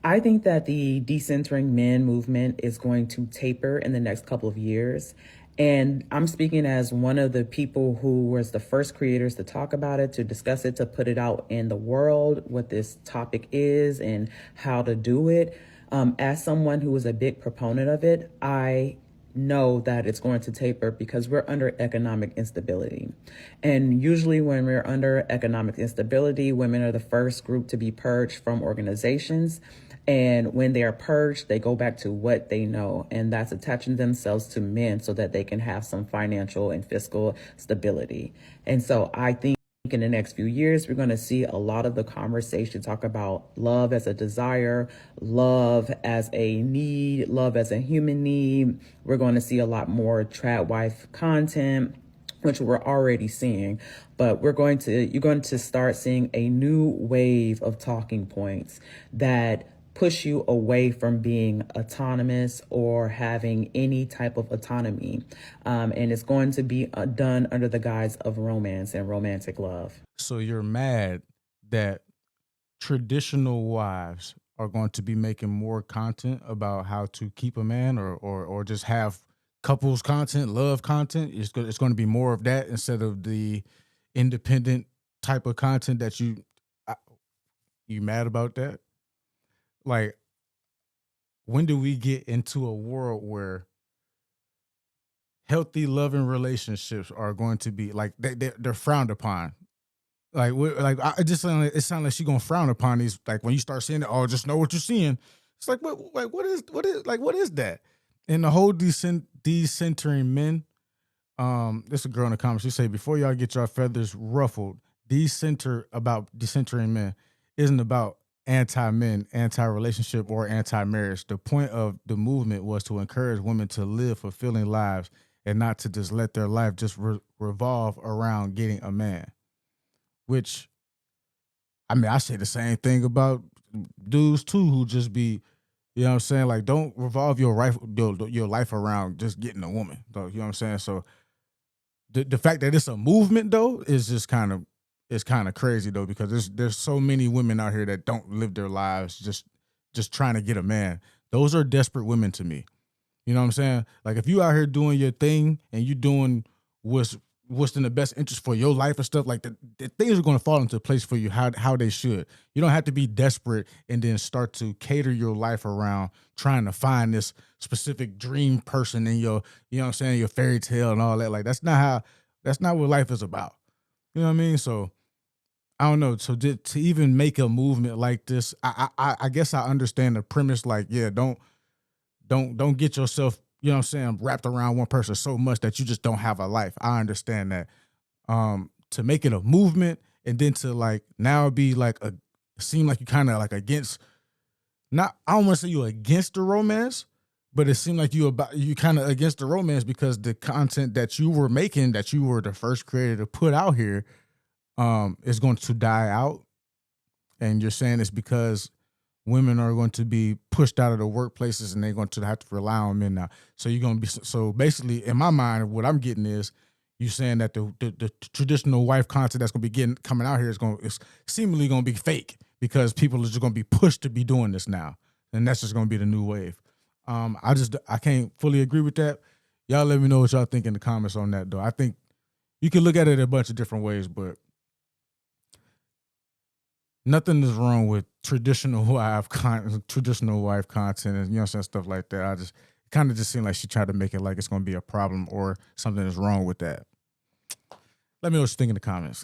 I think that the decentering men movement is going to taper in the next couple of years. And I'm speaking as one of the people who was the first creators to talk about it, to discuss it, to put it out in the world, what this topic is and how to do it. As someone who is a big proponent of it, I know that it's going to taper because we're under economic instability. And usually, when we're under economic instability, women are the first group to be purged from organizations. And when they are purged, they go back to what they know, and that's attaching themselves to men so that they can have some financial and fiscal stability. And so I think in the next few years, we're going to see a lot of the conversation talk about love as a desire, love as a need, love as a human need. We're going to see a lot more trad wife content, which we're already seeing, but you're going to start seeing a new wave of talking points that push you away from being autonomous or having any type of autonomy. And it's going to be done under the guise of romance and romantic love. So you're mad that traditional wives are going to be making more content about how to keep a man, or just have couples content, love content. It's going to be more of that instead of the independent type of content that you mad about that? Like, when do we get into a world where healthy, loving relationships are going to be like they're frowned upon? Like, it just it sounds like she's gonna frown upon these. Like, when you start seeing it, oh, just know what you're seeing. It's like, what is that? And the whole decentering men. This a girl in the comments. She say, before y'all get your feathers ruffled, decentering men isn't about anti-men, anti-relationship, or anti-marriage. The point of the movement was to encourage women to live fulfilling lives and not to just let their life just revolve around getting a man. Which, I mean, I say the same thing about dudes too, who just be, you know what I'm saying? Like, don't revolve your life around just getting a woman, though. You know what I'm saying? So the fact that it's a movement though is just kind of crazy though, because there's so many women out here that don't live their lives just trying to get a man. Those are desperate women to me. You know what I'm saying? Like, if you out here doing your thing and you doing what's in the best interest for your life and stuff, like the things are going to fall into place for you how they should. You don't have to be desperate and then start to cater your life around trying to find this specific dream person in your, you know what I'm saying, your fairy tale and all that. Like, that's not what life is about. You know what I mean? So I don't know. So to even make a movement like this, I guess I understand the premise. Like, yeah, don't get yourself, you know what I'm saying, wrapped around one person so much that you just don't have a life. I understand that. To make it a movement and then to like now be like seem like you kind of like against, not, I don't want to say you're against the romance, but it seemed like you kind of against the romance because the content that you were making, that you were the first creator to put out here, is going to die out. And you're saying it's because women are going to be pushed out of the workplaces and they're going to have to rely on men now. So you're going to be, so basically in my mind, what I'm getting is you saying that the traditional wife content that's going to be coming out here is seemingly going to be fake because people are just going to be pushed to be doing this now. And that's just going to be the new wave. I can't fully agree with that. Y'all let me know what y'all think in the comments on that though. I think you can look at it a bunch of different ways, but nothing is wrong with traditional wife content and, you know what I'm saying, stuff like that. It kind of just seemed like she tried to make it like it's going to be a problem or something is wrong with that. Let me know what you think in the comments.